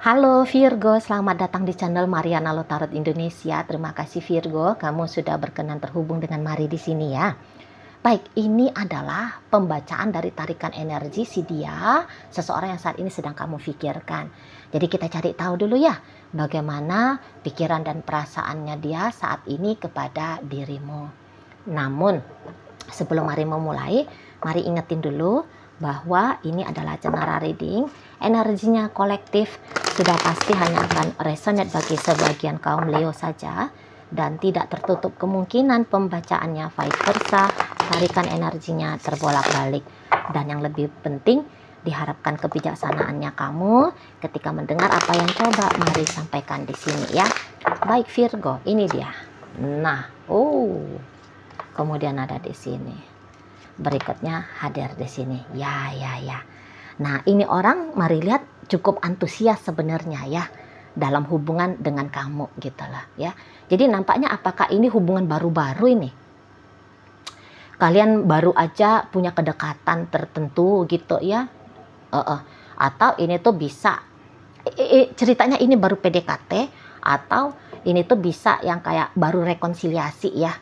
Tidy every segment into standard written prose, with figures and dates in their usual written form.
Halo Virgo, selamat datang di channel Mariana Lotarot Indonesia. Terima kasih Virgo, kamu sudah berkenan terhubung dengan Mari di sini ya. Baik, ini adalah pembacaan dari tarikan energi si dia, seseorang yang saat ini sedang kamu pikirkan. Jadi kita cari tahu dulu ya, bagaimana pikiran dan perasaannya dia saat ini kepada dirimu. Namun, sebelum Mari memulai, mari ingetin dulu bahwa ini adalah general reading. Energinya kolektif, sudah pasti hanya akan resonate bagi sebagian kaum Leo saja, dan tidak tertutup kemungkinan pembacaannya vice versa, tarikan energinya terbolak-balik. Dan yang lebih penting, diharapkan kebijaksanaannya kamu ketika mendengar apa yang coba Mari sampaikan di sini ya. Baik Virgo, ini dia. Nah, kemudian ada di sini. Berikutnya hadir di sini. Ya. Nah, ini orang Mari lihat cukup antusias sebenarnya ya dalam hubungan dengan kamu gitu lah ya. Jadi nampaknya apakah ini hubungan baru-baru ini? Kalian baru aja punya kedekatan tertentu gitu ya. Atau ini tuh bisa ceritanya ini baru PDKT, atau ini tuh bisa yang kayak baru rekonsiliasi ya.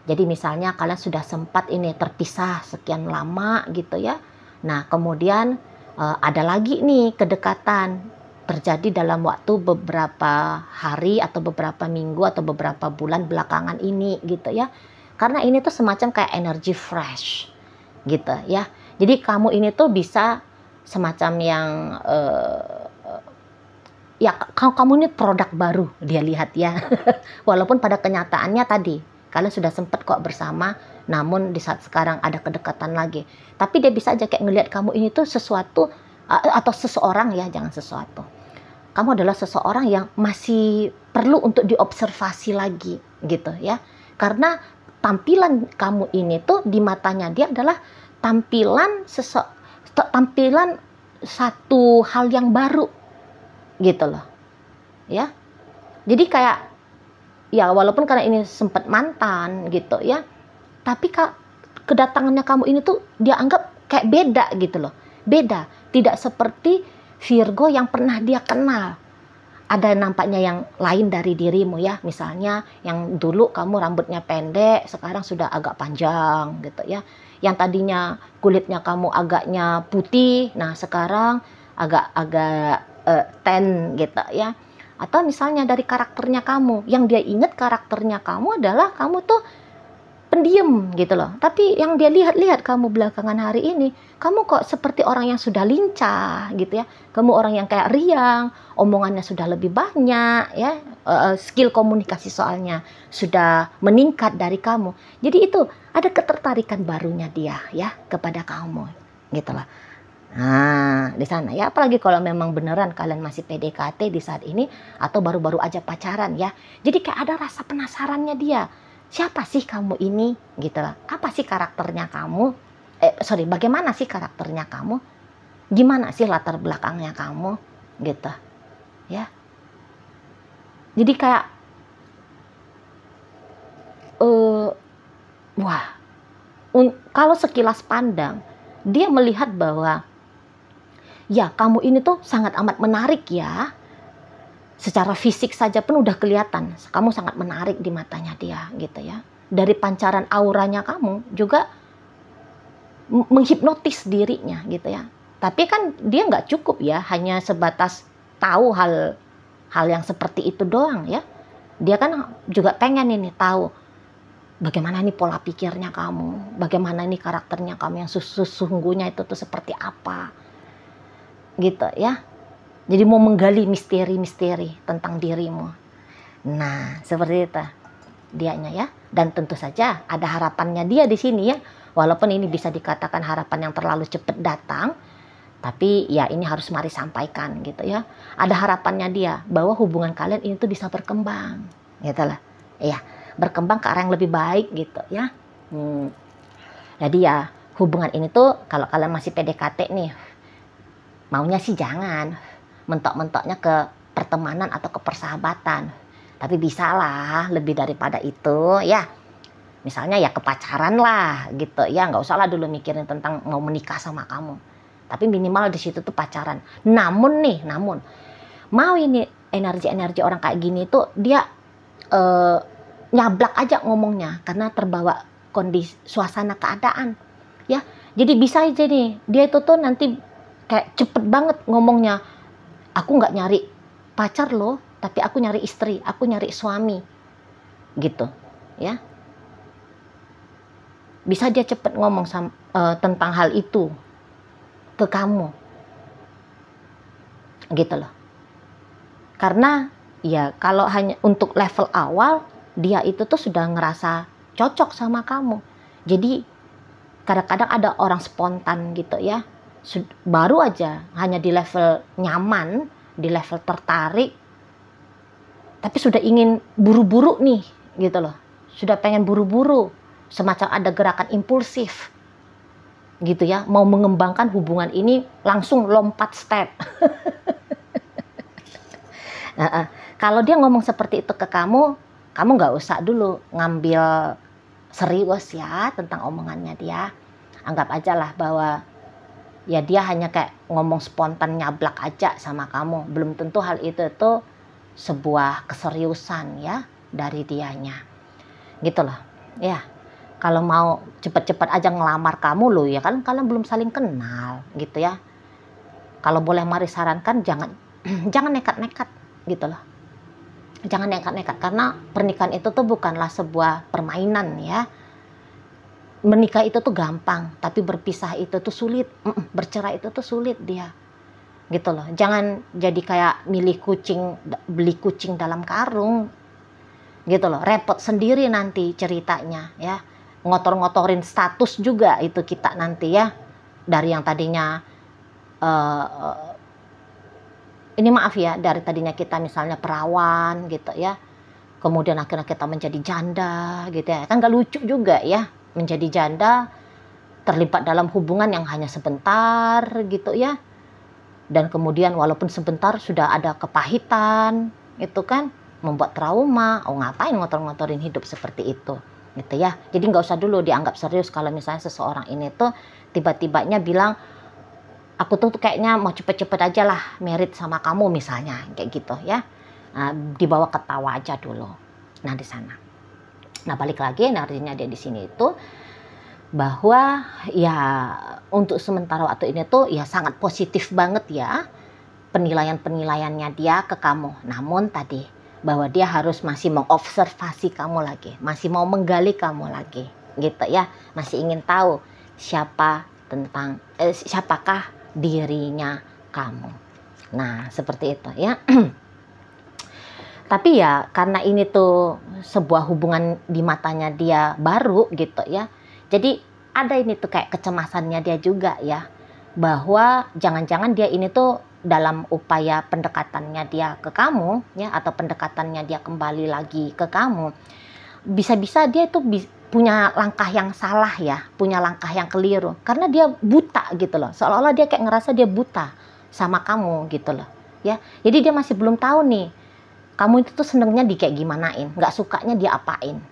Jadi misalnya kalian sudah sempat ini terpisah sekian lama gitu ya. Nah, kemudian ada lagi nih kedekatan terjadi dalam waktu beberapa hari atau beberapa minggu atau beberapa bulan belakangan ini gitu ya. Karena ini tuh semacam kayak energi fresh gitu ya. Jadi kamu ini tuh bisa semacam yang ya kamu ini produk baru dia lihat ya. Walaupun pada kenyataannya tadi kalian sudah sempat kok bersama, namun di saat sekarang ada kedekatan lagi. Tapi dia bisa aja kayak ngelihat kamu ini tuh sesuatu, atau seseorang ya, jangan sesuatu. Kamu adalah seseorang yang masih perlu untuk diobservasi lagi gitu ya. Karena tampilan kamu ini tuh di matanya dia adalah tampilan satu hal yang baru gitu loh. Ya. Jadi kayak ya walaupun karena ini sempat mantan gitu ya, tapi kedatangannya kamu ini tuh dia anggap kayak beda gitu loh. Beda, tidak seperti Virgo yang pernah dia kenal. Ada nampaknya yang lain dari dirimu ya. Misalnya yang dulu kamu rambutnya pendek, sekarang sudah agak panjang gitu ya. Yang tadinya kulitnya kamu agaknya putih, nah sekarang agak tan gitu ya. Atau misalnya dari karakternya kamu, yang dia ingat karakternya kamu adalah kamu tuh pendiam gitu loh. Tapi yang dia lihat kamu belakangan hari ini, kamu kok seperti orang yang sudah lincah gitu ya. Kamu orang yang kayak riang, omongannya sudah lebih banyak ya. Skill komunikasi soalnya sudah meningkat dari kamu. Jadi itu ada ketertarikan barunya dia ya kepada kamu gitu loh. Nah, di sana ya, apalagi kalau memang beneran kalian masih PDKT di saat ini atau baru-baru aja pacaran ya. Jadi kayak ada rasa penasarannya dia. Siapa sih kamu ini? Gitu lah. Apa sih karakternya kamu? Bagaimana sih karakternya kamu? Gimana sih latar belakangnya kamu? Gitu. Ya. Jadi kayak kalau sekilas pandang dia melihat bahwa ya, kamu ini tuh sangat amat menarik ya. Secara fisik saja pun udah kelihatan. Kamu sangat menarik di matanya dia gitu ya. Dari pancaran auranya kamu juga menghipnotis dirinya gitu ya. Tapi kan dia nggak cukup ya, hanya sebatas tahu hal yang seperti itu doang ya. Dia kan juga pengen ini tahu bagaimana nih pola pikirnya kamu. Bagaimana nih karakternya kamu yang sesungguhnya itu tuh seperti apa. Gitu ya. Jadi mau menggali misteri-misteri tentang dirimu. Nah, seperti itu dianya ya. Dan tentu saja ada harapannya dia di sini ya. Walaupun ini bisa dikatakan harapan yang terlalu cepat datang, tapi ya ini harus Mari sampaikan gitu ya. Ada harapannya dia bahwa hubungan kalian ini tuh bisa berkembang. Gitu lah. Iya, berkembang ke arah yang lebih baik gitu ya. Jadi ya hubungan ini tuh kalau kalian masih PDKT nih, maunya sih jangan mentok-mentoknya ke pertemanan atau ke persahabatan. Tapi bisa lah lebih daripada itu ya. Misalnya ya ke pacaran lah gitu ya. Nggak usah lah dulu mikirin tentang mau menikah sama kamu. Tapi minimal di situ tuh pacaran. Namun mau ini energi-energi orang kayak gini tuh dia nyablak aja ngomongnya karena terbawa kondisi suasana keadaan ya. Jadi bisa aja nih dia itu tuh nanti kayak cepet banget ngomongnya, aku nggak nyari pacar loh, tapi aku nyari istri, aku nyari suami gitu ya. Bisa dia cepet ngomong tentang hal itu ke kamu gitu loh. Karena ya kalau hanya untuk level awal dia itu tuh sudah ngerasa cocok sama kamu. Jadi kadang-kadang ada orang spontan gitu ya, baru aja hanya di level nyaman, di level tertarik, tapi sudah ingin buru-buru nih gitu loh, sudah pengen buru-buru, semacam ada gerakan impulsif gitu ya, mau mengembangkan hubungan ini langsung lompat step. Kalau dia ngomong seperti itu ke kamu, kamu nggak usah dulu ngambil serius ya tentang omongannya dia. Anggap aja lah bahwa ya dia hanya kayak ngomong spontan nyablak aja sama kamu. Belum tentu hal itu tuh sebuah keseriusan ya dari dianya. Gitu loh. Ya, kalau mau cepet-cepet aja ngelamar kamu loh ya kan kalian belum saling kenal gitu ya. Kalau boleh mari sarankan jangan nekat-nekat gitu loh. Jangan nekat-nekat karena pernikahan itu tuh bukanlah sebuah permainan ya. Menikah itu tuh gampang, tapi berpisah itu tuh sulit. Bercerai itu tuh sulit dia. Gitu loh. Jangan jadi kayak beli kucing dalam karung. Gitu loh. Repot sendiri nanti ceritanya ya. Ngotor-ngotorin status juga itu kita nanti ya. Dari yang tadinya ini maaf ya, dari tadinya kita misalnya perawan gitu ya, kemudian akhirnya kita menjadi janda gitu ya, kan gak lucu juga ya, menjadi janda terlibat dalam hubungan yang hanya sebentar gitu ya, dan kemudian walaupun sebentar sudah ada kepahitan itu kan, membuat trauma. Ngapain ngotor-ngotorin hidup seperti itu gitu ya. Jadi nggak usah dulu dianggap serius kalau misalnya seseorang ini tuh tiba-tibanya bilang, aku tuh kayaknya mau cepet-cepet aja lah merit sama kamu misalnya, kayak gitu ya. Nah, dibawa ketawa aja dulu. Nah di sana. Nah balik lagi energinya dia di sini itu bahwa ya untuk sementara waktu ini tuh ya sangat positif banget ya penilaiannya dia ke kamu. Namun tadi bahwa dia harus masih mengobservasi kamu lagi, masih mau menggali kamu lagi, gitu ya. Masih ingin tahu siapakah dirinya kamu. Nah seperti itu ya. Tapi ya karena ini tuh sebuah hubungan di matanya dia baru gitu ya, jadi ada ini tuh kayak kecemasannya dia juga ya, bahwa jangan-jangan dia ini tuh dalam upaya pendekatannya dia ke kamu ya, atau pendekatannya dia kembali lagi ke kamu, bisa-bisa dia tuh punya langkah yang salah ya, punya langkah yang keliru, karena dia buta gitu loh, seolah-olah dia kayak ngerasa dia buta sama kamu gitu loh ya. Jadi dia masih belum tahu nih kamu itu tuh senengnya di kayak gimanain, nggak sukanya dia apain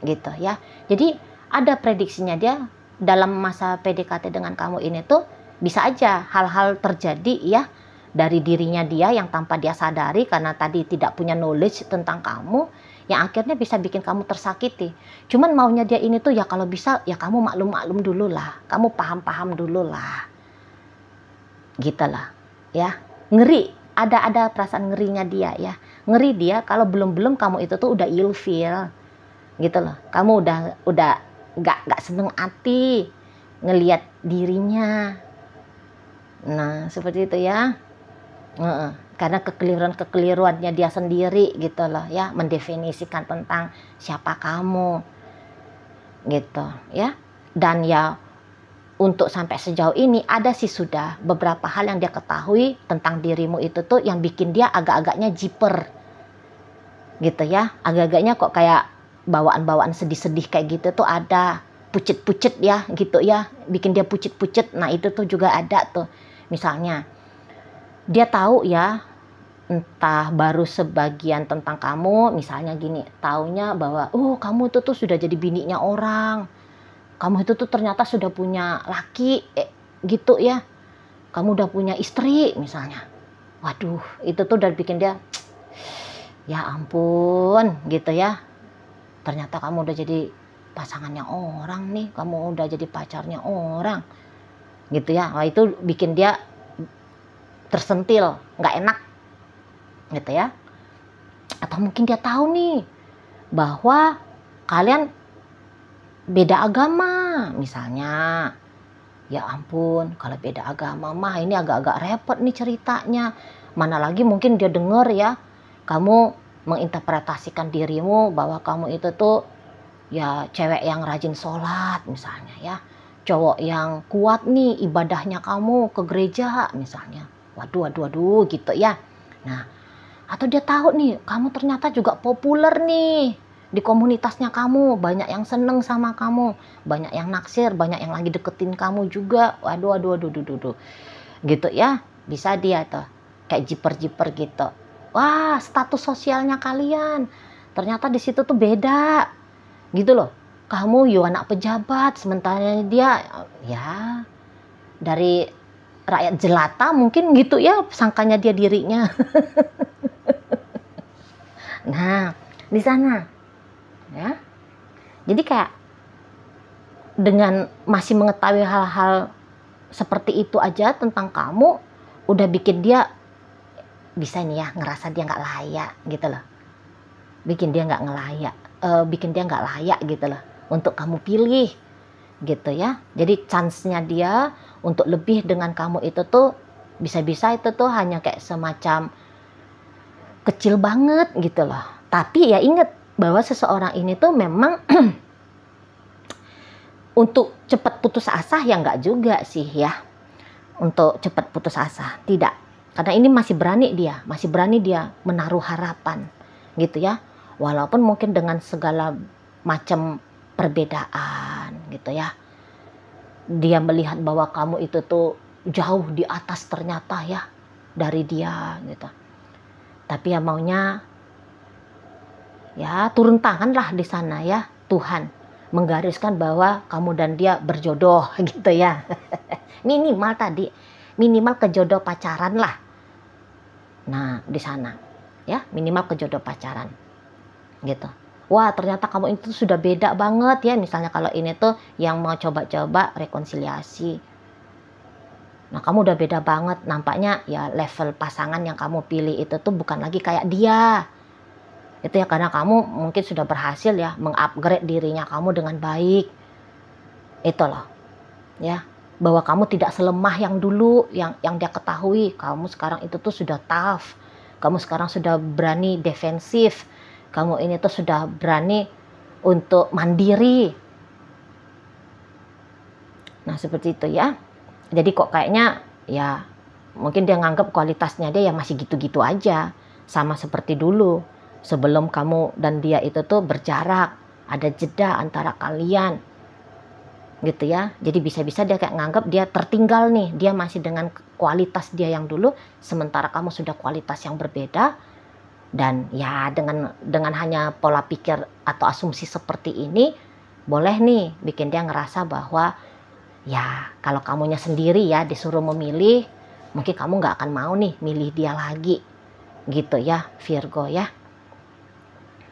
gitu ya. Jadi ada prediksinya dia dalam masa PDKT dengan kamu ini tuh bisa aja hal-hal terjadi ya dari dirinya dia yang tanpa dia sadari, karena tadi tidak punya knowledge tentang kamu, yang akhirnya bisa bikin kamu tersakiti. Cuman maunya dia ini tuh ya kalau bisa ya kamu maklum-maklum dulu lah, kamu paham-paham dulu lah, gitu lah ya. Ngeri, ada perasaan ngerinya dia ya, ngeri dia kalau belum kamu itu tuh udah ilfeel gitu loh, kamu udah nggak seneng hati ngelihat dirinya. Nah seperti itu ya. Karena kekeliruannya dia sendiri gitu loh ya, mendefinisikan tentang siapa kamu gitu ya. Dan ya untuk sampai sejauh ini ada sih sudah beberapa hal yang dia ketahui tentang dirimu itu tuh yang bikin dia agak-agaknya jiper gitu ya, agak-agaknya kok kayak bawaan-bawaan sedih-sedih kayak gitu tuh ada, pucet-pucet ya gitu ya, bikin dia pucet-pucet. Nah itu tuh juga ada tuh, misalnya dia tahu ya, entah baru sebagian tentang kamu, misalnya gini, taunya bahwa kamu itu tuh sudah jadi bininya orang, kamu itu tuh ternyata sudah punya laki gitu ya, kamu udah punya istri misalnya Waduh, itu tuh udah bikin dia, ya ampun gitu ya. Ternyata kamu udah jadi pasangannya orang nih, kamu udah jadi pacarnya orang gitu ya. Wah, itu bikin dia tersentil, nggak enak gitu ya. Atau mungkin dia tahu nih bahwa kalian beda agama misalnya. Ya ampun, kalau beda agama mah ini agak-agak repot nih ceritanya. Mana lagi mungkin dia denger ya, kamu menginterpretasikan dirimu bahwa kamu itu tuh ya cewek yang rajin sholat misalnya ya. Cowok yang kuat nih ibadahnya kamu ke gereja misalnya. Waduh gitu ya. Nah, atau dia tahu nih kamu ternyata juga populer nih di komunitasnya kamu, banyak yang seneng sama kamu, banyak yang naksir, banyak yang lagi deketin kamu juga. Waduh. Gitu ya, bisa dia tuh kayak jiper-jiper gitu. Wah, status sosialnya kalian ternyata di situ tuh beda gitu loh. Kamu anak pejabat, sementara dia ya dari rakyat jelata mungkin gitu ya, sangkanya dia dirinya. Nah, di sana ya. Jadi kayak dengan masih mengetahui hal-hal seperti itu aja tentang kamu, udah bikin dia bisa nih ya ngerasa dia nggak layak gitu loh. Bikin dia nggak layak gitu loh untuk kamu pilih gitu ya. Jadi chance-nya dia untuk lebih dengan kamu itu tuh bisa-bisa itu tuh hanya kayak semacam kecil banget gitu loh. Tapi ya inget bahwa seseorang ini tuh memang untuk cepat putus asa ya nggak juga sih ya. Untuk cepat putus asa, tidak. Karena ini masih berani dia menaruh harapan gitu ya. Walaupun mungkin dengan segala macam perbedaan gitu ya. Dia melihat bahwa kamu itu tuh jauh di atas ternyata ya dari dia gitu. Tapi ya maunya ya turun tangan lah di sana ya, Tuhan menggariskan bahwa kamu dan dia berjodoh gitu ya. minimal kejodoh pacaran lah. Nah di sana ya, minimal kejodoh pacaran gitu. Wah ternyata kamu itu sudah beda banget ya, misalnya kalau ini tuh yang mau coba-coba rekonsiliasi. Nah kamu udah beda banget, nampaknya ya level pasangan yang kamu pilih itu tuh bukan lagi kayak dia. Itu ya karena kamu mungkin sudah berhasil ya mengupgrade dirinya kamu dengan baik. Itu loh ya, bahwa kamu tidak selemah yang dulu yang dia ketahui. Kamu sekarang itu tuh sudah tough, kamu sekarang sudah berani defensif, kamu ini tuh sudah berani untuk mandiri. Nah seperti itu ya. Jadi kok kayaknya ya mungkin dia nganggap kualitasnya dia ya masih gitu-gitu aja, sama seperti dulu sebelum kamu dan dia itu tuh berjarak, ada jeda antara kalian gitu ya. Jadi bisa-bisa dia kayak nganggap dia tertinggal nih, dia masih dengan kualitas dia yang dulu, sementara kamu sudah kualitas yang berbeda. Dan ya dengan hanya pola pikir atau asumsi seperti ini, boleh nih bikin dia ngerasa bahwa ya kalau kamunya sendiri ya disuruh memilih, mungkin kamu nggak akan mau nih milih dia lagi gitu ya Virgo ya.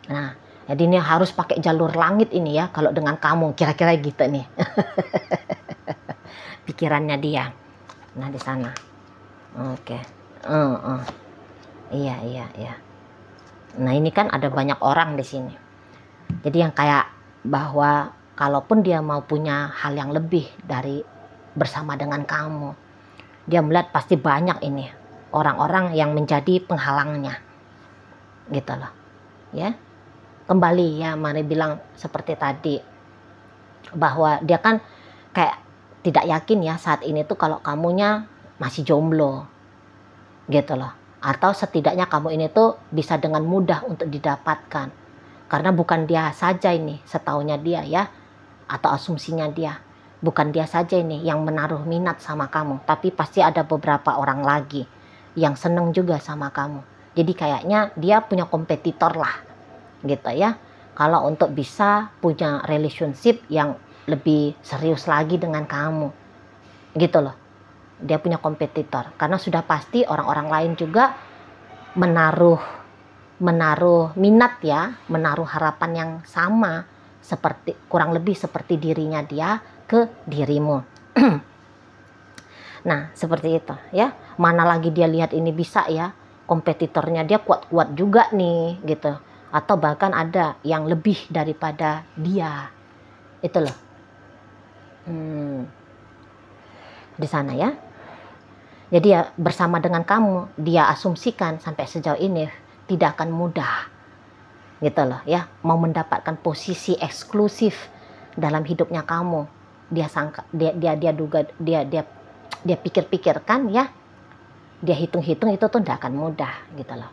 Nah jadi ini harus pakai jalur langit ini ya kalau dengan kamu, kira-kira gitu nih pikirannya dia. Nah di sana oke. Iya. Nah ini kan ada banyak orang di sini. Jadi yang kayak bahwa kalaupun dia mau punya hal yang lebih dari bersama dengan kamu, dia melihat pasti banyak ini orang-orang yang menjadi penghalangnya gitu loh ya. Kembali ya Mari bilang seperti tadi bahwa dia kan kayak tidak yakin ya saat ini tuh kalau kamunya masih jomblo gitu loh, atau setidaknya kamu ini tuh bisa dengan mudah untuk didapatkan karena bukan dia saja ini, setahunya dia ya, atau asumsinya dia, bukan dia saja ini yang menaruh minat sama kamu, tapi pasti ada beberapa orang lagi yang seneng juga sama kamu. Jadi kayaknya dia punya kompetitor lah gitu ya, kalau untuk bisa punya relationship yang lebih serius lagi dengan kamu gitu loh. dia punya kompetitor. Karena sudah pasti orang-orang lain juga menaruh minat ya, menaruh harapan yang sama, seperti kurang lebih seperti dirinya dia ke dirimu. Nah, seperti itu ya. Mana lagi dia lihat ini bisa ya, kompetitornya dia kuat-kuat juga nih gitu. Atau bahkan ada yang lebih daripada dia. Itu loh. Di sana ya. Jadi ya bersama dengan kamu, dia asumsikan sampai sejauh ini tidak akan mudah. Gitu loh ya, mau mendapatkan posisi eksklusif dalam hidupnya kamu. Dia sangka, dia duga, dia pikir-pikirkan ya, dia hitung-hitung itu tuh tidak akan mudah gitu loh.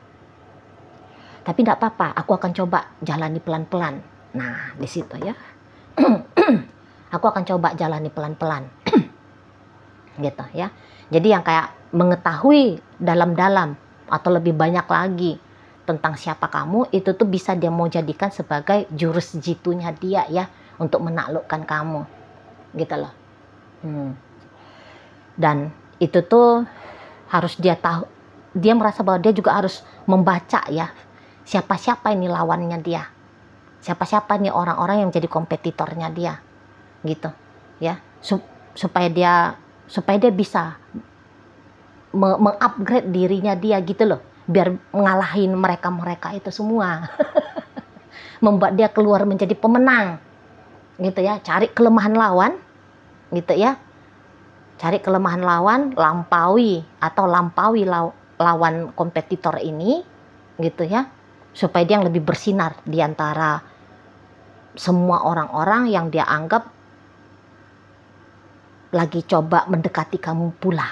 Tapi tidak apa-apa, aku akan coba jalani pelan-pelan. Nah, di situ ya. Aku akan coba jalani pelan-pelan. Gitu ya. Jadi yang kayak mengetahui dalam-dalam atau lebih banyak lagi tentang siapa kamu, itu tuh bisa dia mau jadikan sebagai jurus jitunya dia ya, untuk menaklukkan kamu. Gitu loh. Dan itu tuh harus dia tahu, dia merasa bahwa dia juga harus membaca ya, siapa-siapa ini lawannya dia, siapa-siapa ini orang-orang yang menjadi kompetitornya dia, gitu ya, supaya dia bisa mengupgrade dirinya dia gitu loh, biar ngalahin mereka itu semua. Membuat dia keluar menjadi pemenang gitu ya, cari kelemahan lawan gitu ya, cari kelemahan lawan, lampaui lawan kompetitor ini gitu ya, supaya dia yang lebih bersinar di antara semua orang-orang yang dia anggap lagi coba mendekati kamu pula.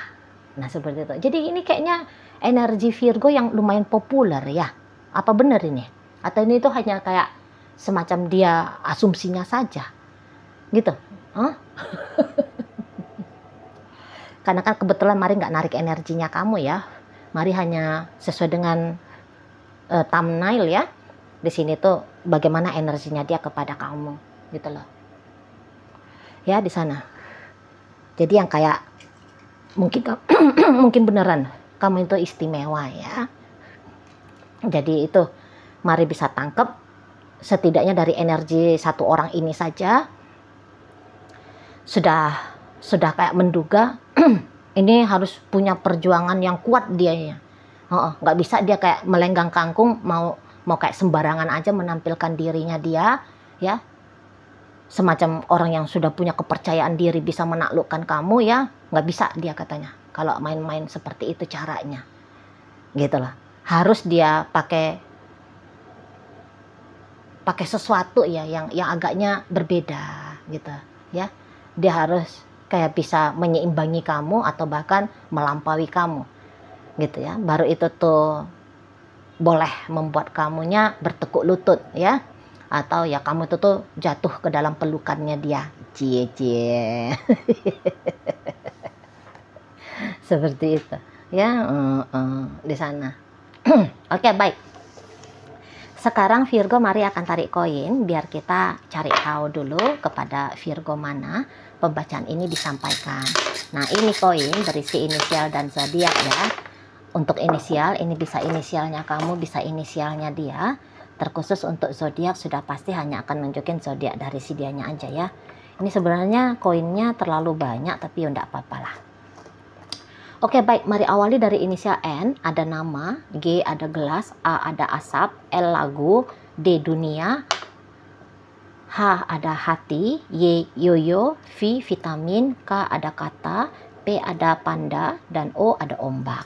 Nah, seperti itu. Jadi ini kayaknya energi Virgo yang lumayan populer ya. Apa benar ini? Atau ini tuh hanya kayak semacam dia asumsinya saja gitu? Karena kan kebetulan Mari nggak narik energinya kamu ya. Mari hanya sesuai dengan thumbnail ya. Di sini tuh bagaimana energinya dia kepada kamu gitu loh. Ya, di sana. Jadi yang kayak mungkin beneran kamu itu istimewa ya. Jadi itu Mari bisa tangkap setidaknya dari energi satu orang ini saja sudah kayak menduga ini harus punya perjuangan yang kuat dia ya. Nggak bisa dia kayak melenggang kangkung mau kayak sembarangan aja menampilkan dirinya dia ya, semacam orang yang sudah punya kepercayaan diri bisa menaklukkan kamu ya. Nggak bisa dia katanya kalau main-main seperti itu caranya gitu lah. Harus dia pakai sesuatu ya yang agaknya berbeda gitu ya. Dia harus kayak bisa menyeimbangi kamu atau bahkan melampaui kamu gitu ya. Baru itu tuh boleh membuat kamunya bertekuk lutut ya, atau ya kamu tuh jatuh ke dalam pelukannya dia. Cie. Seperti itu ya. Di sana. Oke, baik. Sekarang Virgo, Mari akan tarik koin biar kita cari tahu dulu kepada Virgo mana pembacaan ini disampaikan. Nah, ini koin berisi inisial dan zodiak ya. Untuk inisial, ini bisa inisialnya kamu, bisa inisialnya dia. Terkhusus untuk zodiak sudah pasti hanya akan nunjukin zodiak dari si dianya aja ya. Ini sebenarnya koinnya terlalu banyak, tapi ya enggak apa-apa lah. Oke, baik, mari awali dari inisial N, ada nama, G ada gelas, A ada asap, L lagu, D dunia, H ada hati, Y yoyo, V vitamin, K ada kata, P ada panda, dan O ada ombak.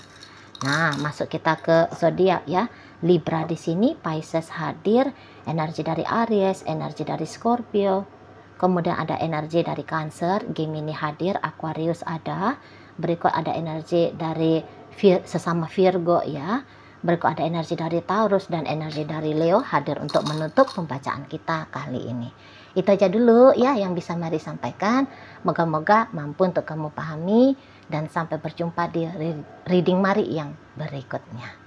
Nah, masuk kita ke zodiak ya. Libra di sini, Pisces hadir, energi dari Aries, energi dari Scorpio, kemudian ada energi dari Cancer, Gemini hadir, Aquarius ada. Berikut ada energi dari sesama Virgo ya. Berikut ada energi dari Taurus dan energi dari Leo hadir untuk menutup pembacaan kita kali ini. Itu aja dulu ya yang bisa Mari sampaikan. Moga-moga mampu untuk kamu pahami dan sampai berjumpa di reading Mari yang berikutnya.